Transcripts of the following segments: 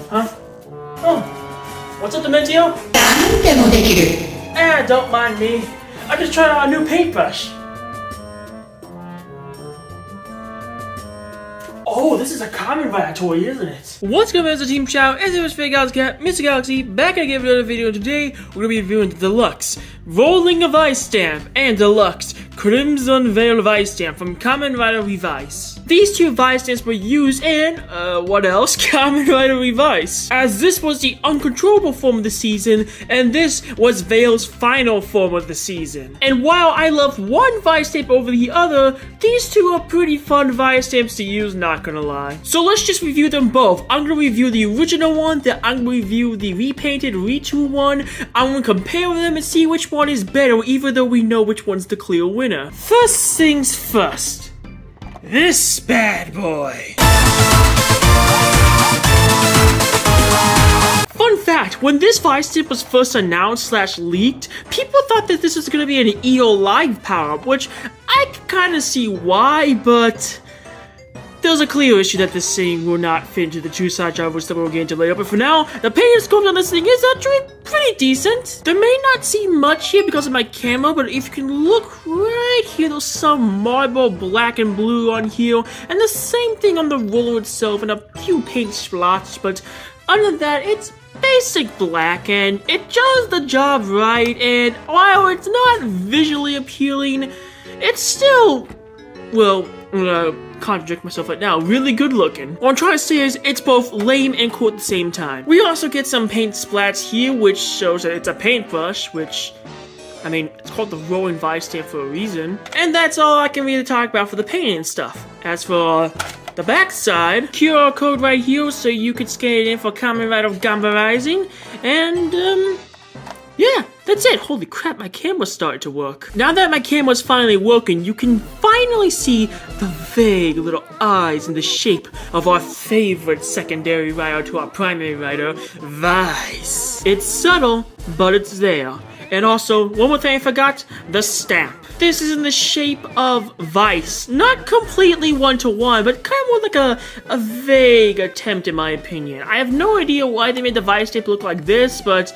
Huh? Oh. What's up, Dementio? Don't mind me. I just tried out a new paintbrush. Oh, this is a Kamen toy, isn't it? What's going on, Mr. Team Chow? As it was Fake Galaxy Cat, Mr. Galaxy, back again with another video. Today, we're going to be reviewing the Deluxe Rolling of Ice Stamp and Deluxe Crimson Vail Vice Stamp from Kamen Rider Revice. These two Vice Stamps were used in, what else? Kamen Rider Revice. As this was the uncontrollable form of the season, and this was Vail's final form of the season. And while I love one Vice Stamp over the other, these two are pretty fun Vice Stamps to use, not gonna lie. So let's just review them both. I'm gonna review the original one, then I'm gonna review the repainted, retool one. I'm gonna compare them and see which one is better, even though we know which one's the clear winner. First things first. This bad boy. Fun fact, when this Vice Stamp was first announced / leaked, people thought that this was going to be an EO Live power-up, which I can kind of see why, but there's a clear issue that this thing will not fit into the true side drive, which we'll get into later. But for now, the painted scope on this thing is actually pretty decent. There may not see much here because of my camera, but if you can look right here, there's some marble black and blue on here, and the same thing on the roller itself, and a few paint splotches. But other than that, it's basic black, and it does the job right. And while it's not visually appealing, it's still, well, I'm gonna contradict myself right now, really good looking. What I'm trying to say is it's both lame and cool at the same time. We also get some paint splats here, which shows that it's a paintbrush, which, I mean, it's called the Rolling Vice Stamp for a reason. And that's all I can really talk about for the painting and stuff. As for the back side, QR code right here so you could scan it in for Kamen Rider Gamba Rising. And, yeah, that's it. Holy crap, my camera's started to work. Now that my camera's finally working, you can finally see the vague little eyes in the shape of our favorite secondary rider to our primary rider, Vice. It's subtle, but it's there. And also, one more thing I forgot, the stamp. This is in the shape of Vice. Not completely one-to-one, but kind of more like a vague attempt in my opinion. I have no idea why they made the Vice stamp look like this, but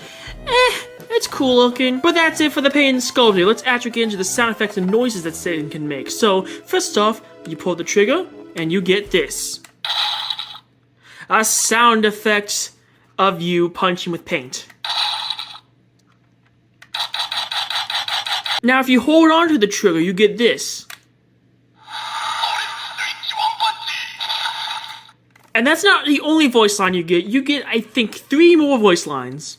it's cool looking. But that's it for the paint and sculpting. Let's actually get into the sound effects and noises that Satan can make. So, first off, you pull the trigger, and you get this. A sound effect of you punching with paint. Now, if you hold on to the trigger, you get this. And that's not the only voice line you get. You get, I think, 3 more voice lines.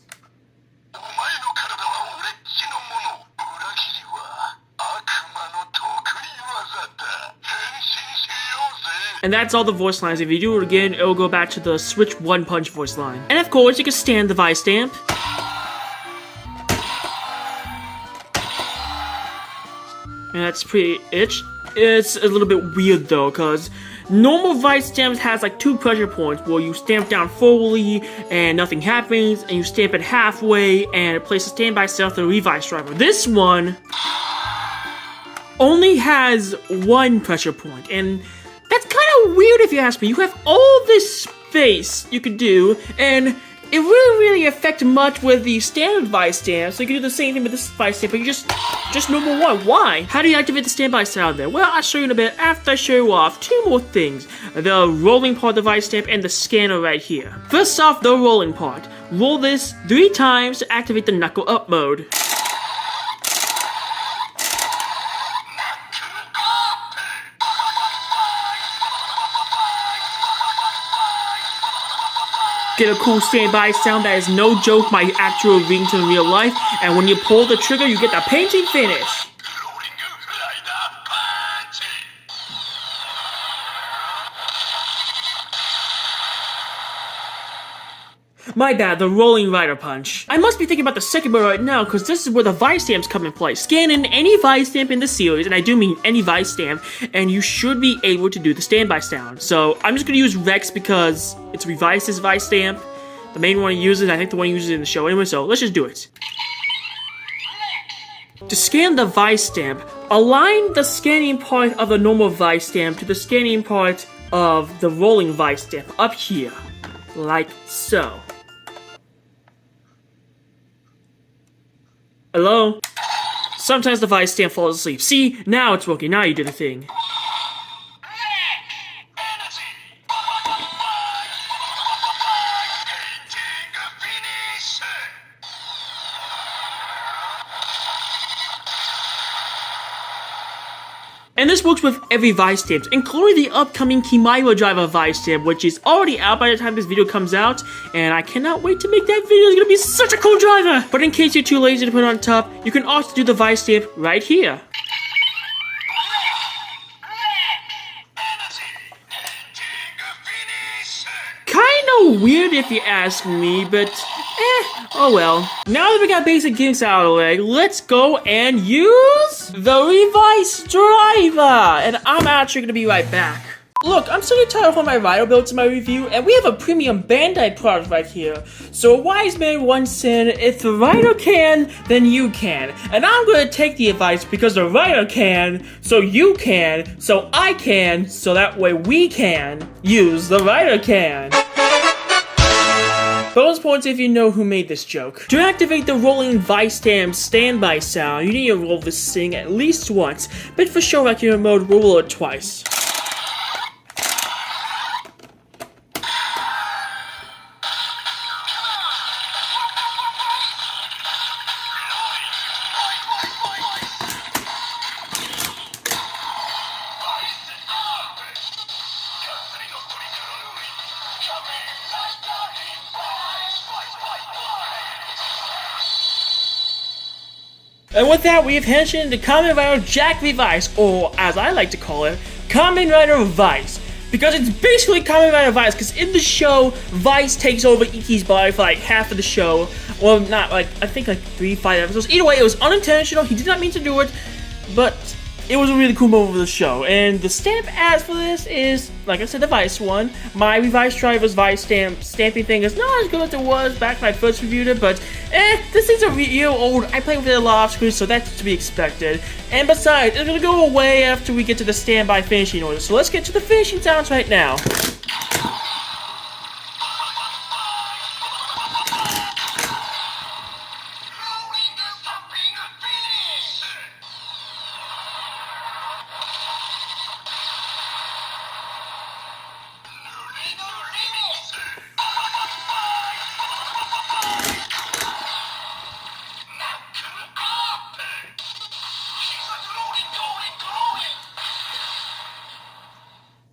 And that's all the voice lines. If you do it again, it'll go back to the switch one punch voice line. And of course, you can stand the Vice Stamp. And that's pretty itch. It's a little bit weird though, because normal Vice Stamps has like 2 pressure points where you stamp down fully and nothing happens, and you stamp it halfway and it places standby cell to the Revice driver. This one only has 1 pressure point, and that's kind of weird if you ask me. You have all this space you could do, and it wouldn't really affect much with the standard Vice Stamp, so you can do the same thing with this Vice Stamp, but you just number 1. Why? How do you activate the standby sound there? Well, I'll show you in a bit after I show you off 2 more things. The rolling part of the Vice Stamp and the scanner right here. First off, the rolling part. Roll this 3 times to activate the knuckle up mode. Get a cool standby sound that is no joke, my actual ringtone in real life. And when you pull the trigger, you get the painting finish. My bad, the rolling rider punch. I must be thinking about the second one right now, because this is where the Vice Stamps come in play. Scan in any Vice Stamp in the series, and I do mean any Vice Stamp, and you should be able to do the standby sound. So I'm just going to use Rex because it's Revice's Vice Stamp. The main one he uses, I think the one he uses in the show anyway, so let's just do it. To scan the Vice stamp, align the scanning part of the normal Vice stamp to the scanning part of the rolling Vice stamp up here, like so. Hello? Sometimes the Vice stamp falls asleep. See? Now it's working. Now you did the thing. And this works with every Vice stamp, including the upcoming Kimaiwa Driver Vice stamp, which is already out by the time this video comes out, and I cannot wait to make that video. It's gonna be such a cool driver! But in case you're too lazy to put it on top, you can also do the Vice stamp right here. Kinda weird if you ask me, but oh well. Now that we got basic gimmicks out of the way, let's go and use the Revice driver! And I'm actually gonna be right back. Look, I'm so tired of all my Rhino builds in my review, and we have a premium Bandai product right here. So a wise man once said, if the Rhino can, then you can. And I'm gonna take the advice because the Rhino can, so you can, so I can, so that way we can use the Rhino can. Bonus points if you know who made this joke. To activate the rolling Vice stamp standby sound, you need to roll this thing at least once, but for show accurate mode, we'll roll it twice. And with that, we have headed into Kamen Rider Jack Revice, or as I like to call it, Kamen Rider Vice. Because it's basically Kamen Rider Vice, because in the show, Vice takes over Iki's body for like half of the show. Well, not like, I think like 3-5 episodes. Either way, it was unintentional, he did not mean to do it, but it was a really cool moment for the show. And the stamp ads for this is, like I said, the Vice one. My Revice driver's Vice stamping thing is not as good as it was back when I first reviewed it, but this thing's a year old. I play with it a lot off screen, so that's to be expected. And besides, it's gonna go away after we get to the standby finishing order. So let's get to the finishing sounds right now.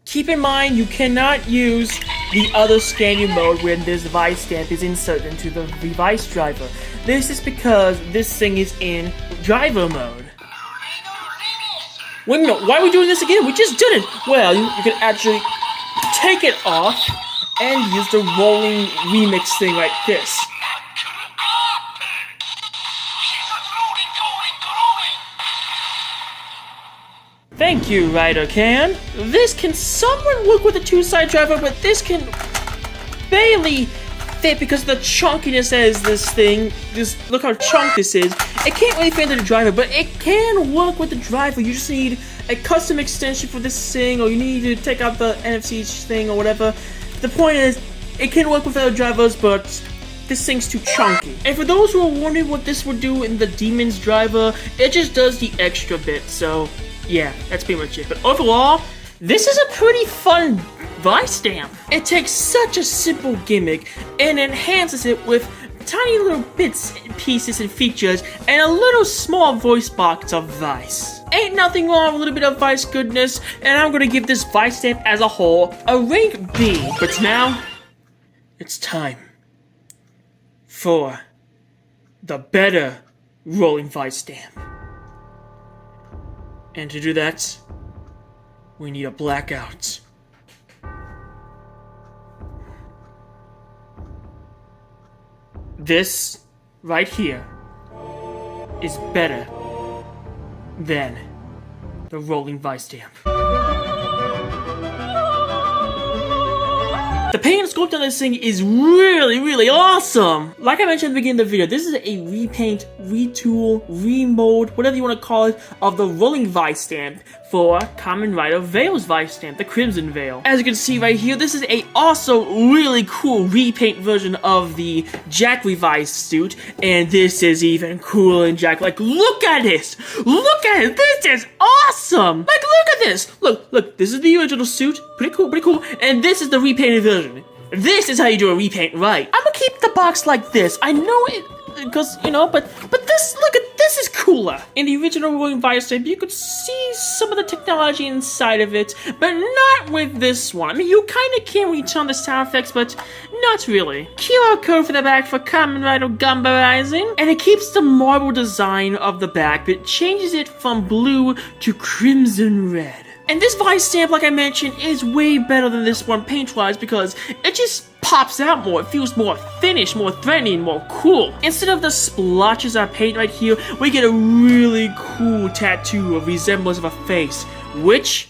Keep in mind, you cannot use the other scanning mode when this Vice stamp is inserted into the Revice driver. This is because this thing is in driver mode. Wait a minute, why are we doing this again? We just did it! Well, you can actually take it off and use the rolling remix thing like this. Thank you, Rider Can. This can somewhat work with a two-side driver, but this can barely fit because of the chunkiness that is this thing. Look how chunk this is. It can't really fit into the driver, but it can work with the driver. You just need a custom extension for this thing, or you need to take out the NFC thing or whatever. The point is, it can work with other drivers, but this thing's too chunky. And for those who are wondering what this would do in the Demon's driver, it just does the extra bit, so yeah, that's pretty much it. But overall, this is a pretty fun Vice stamp. It takes such a simple gimmick and enhances it with tiny little bits and pieces and features and a little small voice box of Vice. Ain't nothing wrong with a little bit of Vice goodness, and I'm gonna give this Vice stamp as a whole a rank B. But now, it's time for the better rolling Vice stamp. And to do that, we need a blackout. This right here is better than the rolling Vice stamp. The paint and sculpt on this thing is really awesome. Like I mentioned at the beginning of the video, this is a repaint, retool, remold, whatever you want to call it, of the rolling Vice stamp for Kamen Rider Vail's Vice stamp, the Crimson Vail. As you can see right here, this is a also really cool repaint version of the Jack Revice suit, and this is even cooler than Jack. Like, look at it! Look at it! This is awesome! Like, look at this! Look, this is the original suit. Pretty cool. And this is the repainted version. This is how you do a repaint right. I'm gonna keep the box like this. I know it, because, you know, but this, look at this is cooler. In the original rolling Vice stamp, you could see some of the technology inside of it, but not with this one. I mean, you kind of can return the sound effects, but not really. QR code for the back for Kamen Rider Gamba Rising, and it keeps the marble design of the back, but changes it from blue to crimson red. And this Vice stamp, like I mentioned, is way better than this one paint-wise because it just pops out more. It feels more finished, more threatening, more cool. Instead of the splotches of paint right here, we get a really cool tattoo of resemblance of a face, which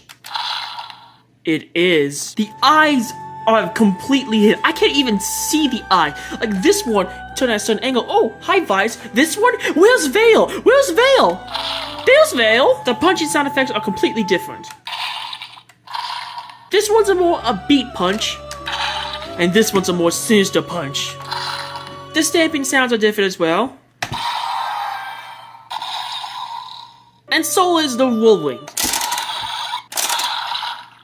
it is. The eyes are completely hidden. I can't even see the eye. Like this one, turn at a certain angle. Oh, hi Vice. This one, where's Vail? Where's Vail? There's Vail. The punchy sound effects are completely different. This one's a more upbeat punch, and this one's a more sinister punch. The stamping sounds are different as well. And so is the rolling.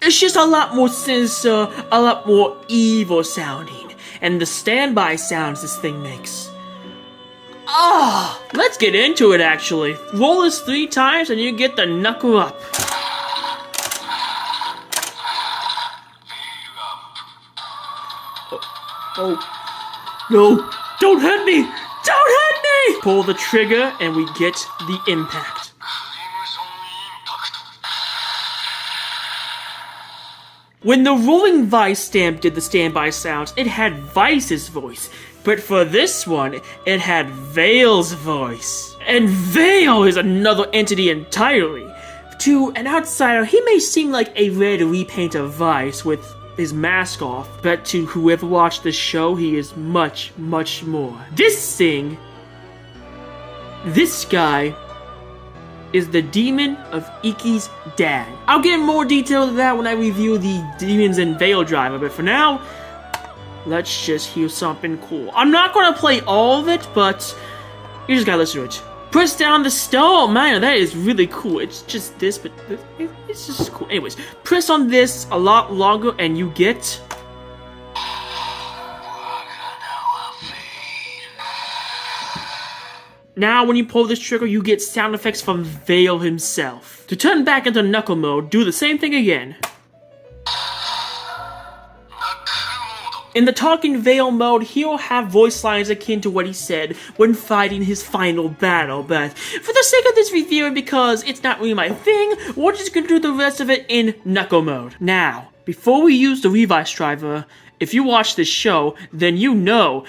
It's just a lot more sinister, a lot more evil sounding, and the standby sounds this thing makes. Let's get into it actually. Roll this 3 times and you get the knuckle up. Oh, no, don't hit me! Don't hit me! Pull the trigger and we get the impact. When the rolling Vice stamp did the standby sounds, it had Vice's voice. But for this one, it had Vail's voice. And Vail is another entity entirely. To an outsider, he may seem like a red repaint of Vice with his mask off, but to whoever watched the show, he is much more. This guy is the demon of Iki's dad. I'll get in more detail to that when I review the Demons in Vail driver, but for now, let's just hear something cool. I'm not gonna play all of it, but you just gotta listen to it. Press down the stone, man, that is really cool. It's just this, but it's just cool. Anyways, press on this a lot longer and you get... Now, when you pull this trigger, you get sound effects from Vail himself. To turn back into knuckle mode, do the same thing again. In the talking Vail mode, he'll have voice lines akin to what he said when fighting his final battle, but for the sake of this review and because it's not really my thing, we're just gonna do the rest of it in knuckle mode. Now, before we use the Revice driver, if you watch this show, then you know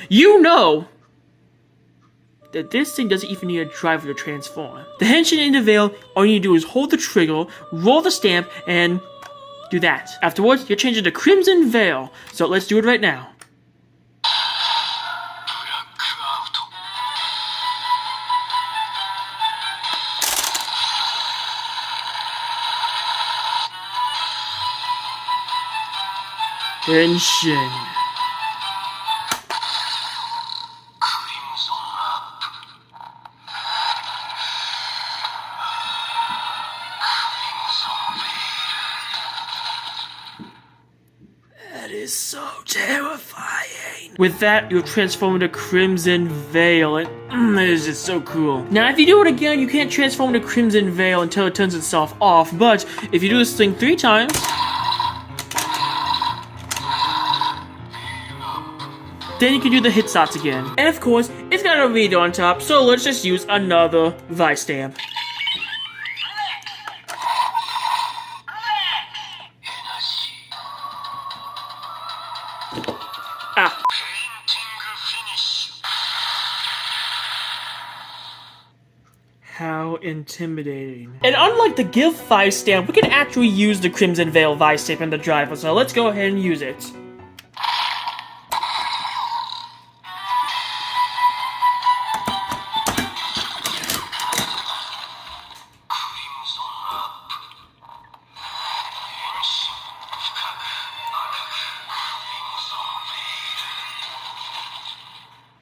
that this thing doesn't even need a driver to transform. The henshin in the Vail, all you need to do is hold the trigger, roll the stamp, and do that. Afterwards, you're changing to Crimson Vail. So let's do it right now. Henshin. That is so terrifying. With that, you'll transform into Crimson Vail, and that is just so cool. Now, if you do it again, you can't transform into Crimson Vail until it turns itself off, but if you do this thing 3 times, then you can do the hit shots again. And of course, it's got a reader on top, so let's just use another Vice stamp. Ah. How intimidating. And unlike the Giffard stamp, we can actually use the Crimson Vail Vice stamp in the driver, so let's go ahead and use it.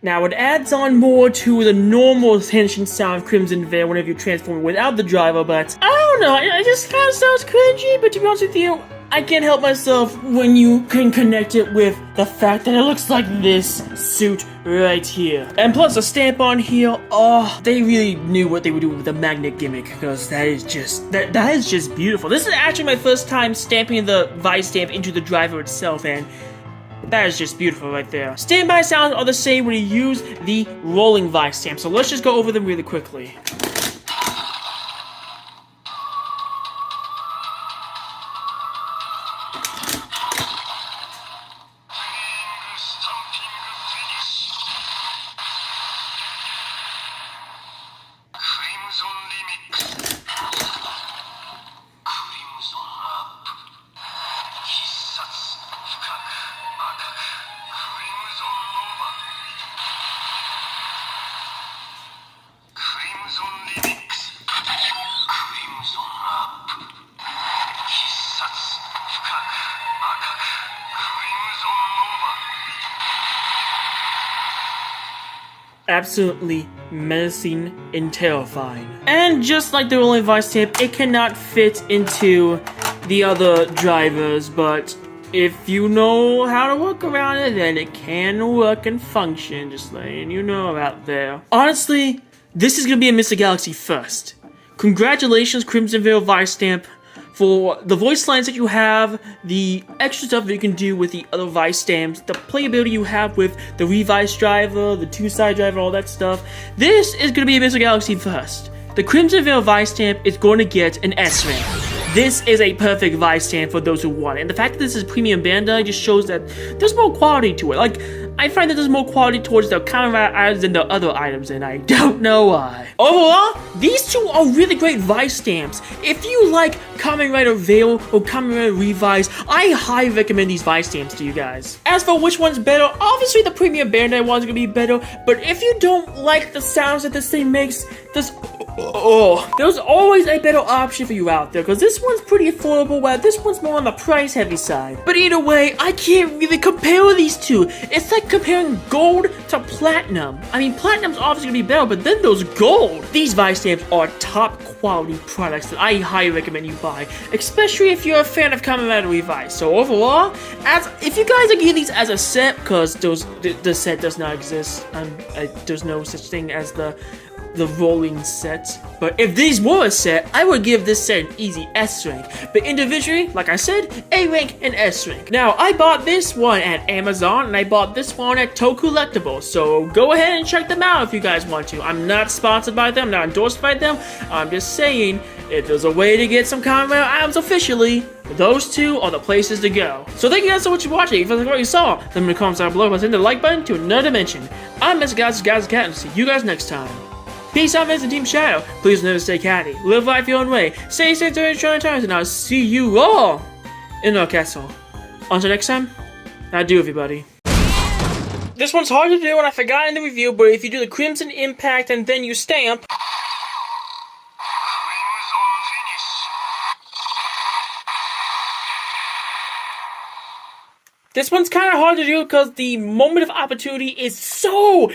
Now, it adds on more to the normal tension sound of Crimson Vail whenever you transform without the driver, but I don't know, it just kind of sounds cringy, but to be honest with you, I can't help myself when you can connect it with the fact that it looks like this suit right here. And plus, a stamp on here, oh, they really knew what they were doing with the magnet gimmick, because that is just beautiful. This is actually my first time stamping the Vice stamp into the driver itself, and that is just beautiful right there. Standby sounds are the same when you use the rolling Vice stamp, so let's just go over them really quickly. Absolutely menacing and terrifying. And just like the rolling Vice stamp, it cannot fit into the other drivers, but if you know how to work around it, then it can work and function, just letting you know out there. Honestly, this is gonna be a Mr. Galaxy first. Congratulations, Crimson Vail Vice stamp, for the voice lines that you have, the extra stuff that you can do with the other Vice stamps, the playability you have with the Revice driver, the two-side driver, all that stuff. This is going to be a Mr. Galaxy first. The Crimson Vail Vice stamp is going to get an S rank. This is a perfect Vice stamp for those who want it. And the fact that this is premium Bandai just shows that there's more quality to it. Like, I find that there's more quality towards the Kamen items than the other items, and I don't know why. Overall, these two are really great Vice stamps. If you like Kamen Rider Vail or Kamen Rider Revice, I highly recommend these Vice stamps to you guys. As for which one's better, obviously the premium Bandai one's gonna be better, but if you don't like the sounds that this thing makes, there's always a better option for you out there, because this one's pretty affordable, while this one's more on the price heavy side. But either way, I can't really compare these two. It's like comparing gold to platinum. I mean, platinum's obviously gonna be better, but then there's gold. These Vice stamps are top quality products that I highly recommend you buy, especially if you're a fan of Kamen Rider Revice. So overall, if you guys are getting these as a set, because the set does not exist, there's no such thing as the rolling set. But if these were a set, I would give this set an easy S rank. But individually, like I said, A rank and S rank. Now, I bought this one at Amazon, and I bought this one at Toku Collectibles, so go ahead and check them out if you guys want to. I'm not sponsored by them, not endorsed by them. I'm just saying, if there's a way to get some Kamen Rider items officially, those two are the places to go. So thank you guys so much for watching. If you like what you saw, let me know in the comments down below. Hit the like button to another dimension. I'm Mr. Guys, Cat, and see you guys next time. Peace out, Vincent Team Shadow. Please never stay catty. Live life your own way. Stay safe during trying times, and I'll see you all in our castle. Until next time, adieu, everybody. This one's hard to do, and I forgot in the review, but if you do the Crimson Impact and then you stamp, this one's kind of hard to do because the moment of opportunity is so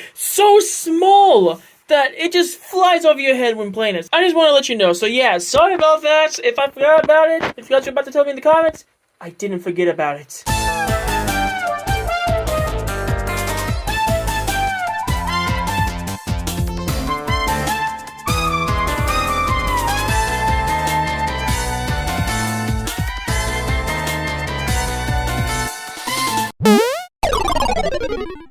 small that it just flies over your head when playing it. I just want to let you know. So yeah, sorry about that. If I forgot about it, if you guys are about to tell me in the comments, I didn't forget about it.